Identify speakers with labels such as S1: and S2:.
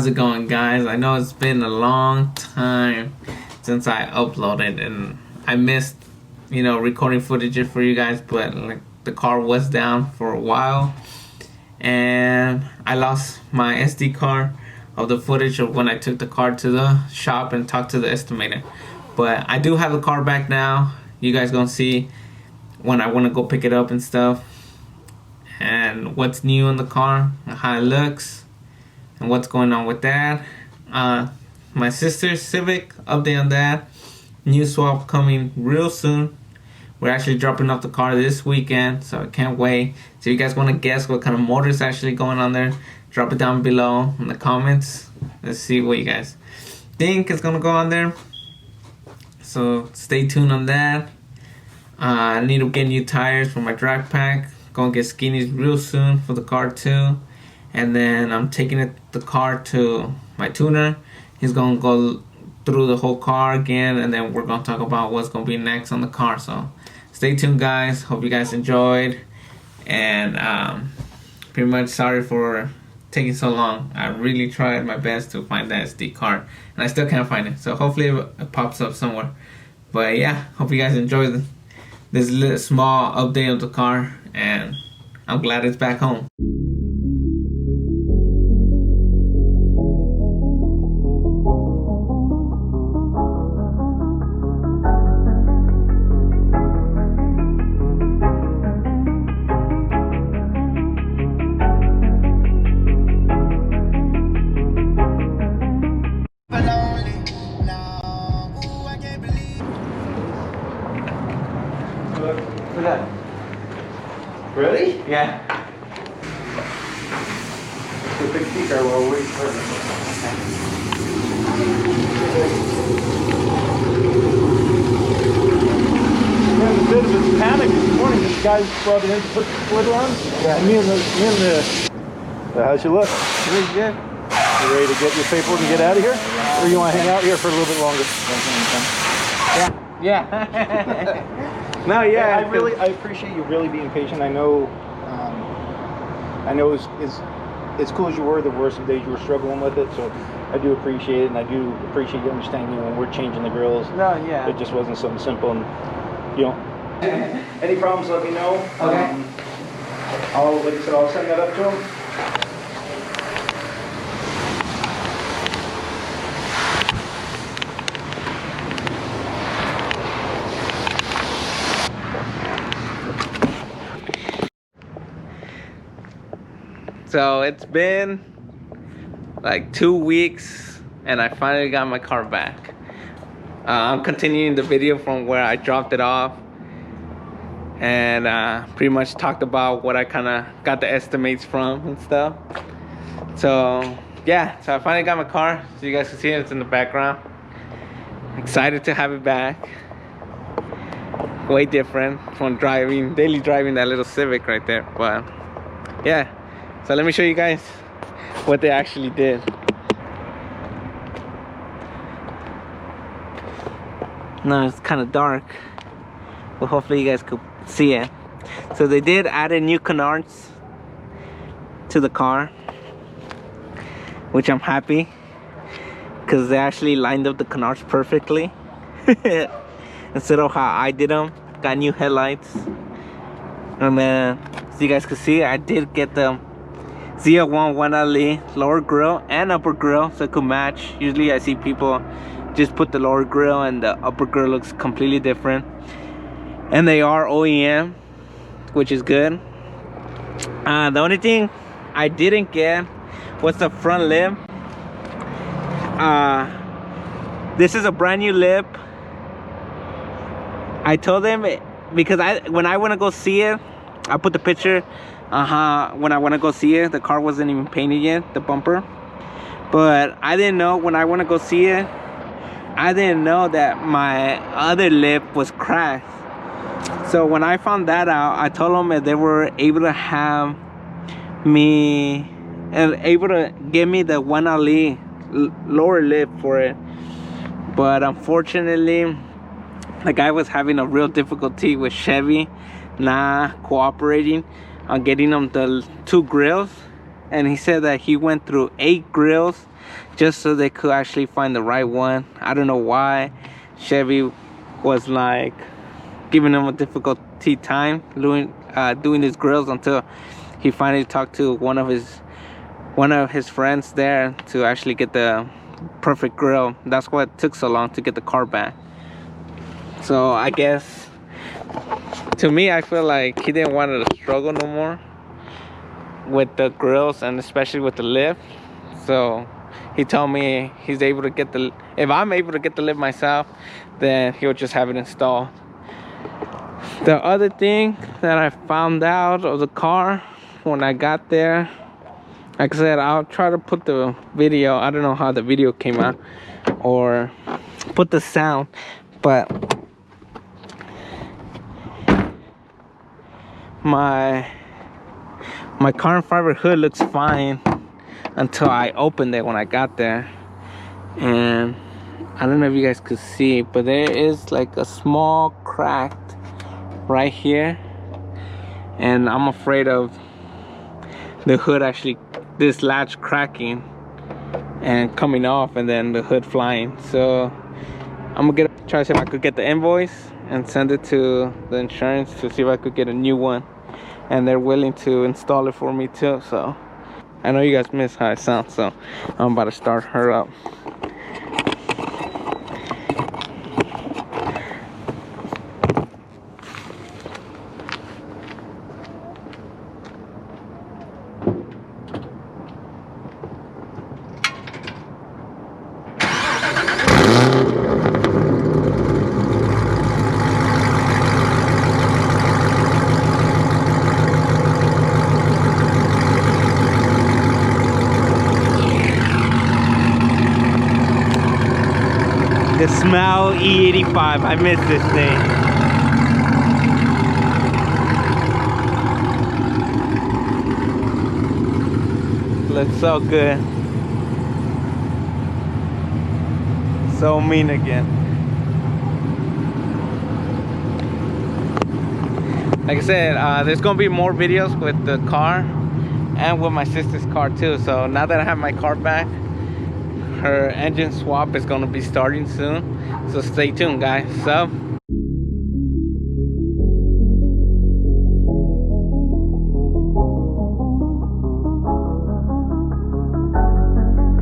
S1: How's it going, guys? I know it's been a long time since I uploaded, and I missed, recording footage for you guys, but like the car was down for a while, and I lost my SD card of the footage of when I took the car to the shop and talked to the estimator. But I do have the car back now. You guys gonna see when I want to go pick it up and stuff, and what's new in the car, and how it looks, and what's going on with that. My sister's Civic, update on that. New swap coming real soon. We're actually dropping off the car this weekend, so I can't wait. So you guys want to guess what kind of motor is actually going on there, drop it down below in the comments. Let's see what you guys think is gonna go on there. So stay tuned on that. I need to get new tires for my drag pack. Gonna get skinnies real soon for the car too. And then I'm taking the car to my tuner. He's gonna go through the whole car again, and then we're gonna talk about what's gonna be next on the car. So stay tuned, guys. Hope you guys enjoyed. And pretty much sorry for taking so long. I really tried my best to find that SD card, and I still can't find it. So hopefully it pops up somewhere. But yeah, hope you guys enjoyed this little small update of the car, and I'm glad it's back home. Look at that.
S2: Really?
S1: Yeah.
S2: Let's go take a peek while we're waiting for it. We had a bit of a panic this morning. This guy brought it in to put the splitter on. Yeah. And me and the how's you look?
S1: Really good.
S2: You ready to get your paperwork and get out of here? Or you want to hang out here for a little bit longer?
S1: Yeah. Yeah. No, yeah.
S2: I appreciate you really being patient. I know as cool as you were, there were some days you were struggling with it, so I do appreciate it, and I do appreciate you understanding when we're changing the grills.
S1: No, yeah.
S2: It just wasn't something simple, and any problems, let me know.
S1: Okay.
S2: Like I said, I'll send that up to him.
S1: So it's been like 2 weeks, and I finally got my car back. I'm continuing the video from where I dropped it off, and pretty much talked about what I kind of got the estimates from and stuff. So yeah, so I finally got my car. So you guys can see it, it's in the background. Excited to have it back. Way different from daily driving that little Civic right there, but yeah. So let me show you guys what they actually did. No, it's kind of dark, but hopefully you guys could see it. So they did add a new canards to the car, which I'm happy, because they actually lined up the canards perfectly. Instead of how I did them. Got new headlights. And then, so you guys can see, I did get the Z01 1LE lower grill and upper grill, so it could match. Usually I see people just put the lower grill and the upper grill looks completely different, and they are OEM, which is good. The only thing I didn't get was the front lip. This is a brand new lip. I told them, because when I want to go see it, I put the picture when I want to go see it. The car wasn't even painted yet, the bumper. But I didn't know, when I want to go see it, I didn't know that my other lip was cracked. So when I found that out, I told them that they were able to have me and able to give me the 1LE lower lip for it. But unfortunately, the guy was having a real difficulty with Chevy not cooperating on getting them the 2 grills, and he said that he went through 8 grills just so they could actually find the right one. I don't know why Chevy was like giving them a difficulty time doing his grills until he finally talked to one of his friends there to actually get the perfect grill. That's why it took so long to get the car back. So I guess, to me, I feel like he didn't want to struggle no more with the grills, and especially with the lift. So he told me he's able to get if I'm able to get the lift myself, then he'll just have it installed. The other thing that I found out of the car when I got there, like I said, I'll try to put the video. I don't know how the video came out or put the sound, but my carbon fiber hood looks fine until I opened it when I got there. And I don't know if you guys could see, but there is like a small crack right here, and I'm afraid of the hood actually, this latch cracking and coming off, and then the hood flying. So I'm gonna try to see if I could get the invoice and send it to the insurance to see if I could get a new one, and they're willing to install it for me too. So I know you guys miss how it sounds, so I'm about to start her up. The Smile E85, I miss this thing. Looks so good. So mean again. Like I said, there's gonna be more videos with the car and with my sister's car too. So now that I have my car back, her engine swap is gonna be starting soon. So stay tuned, guys. So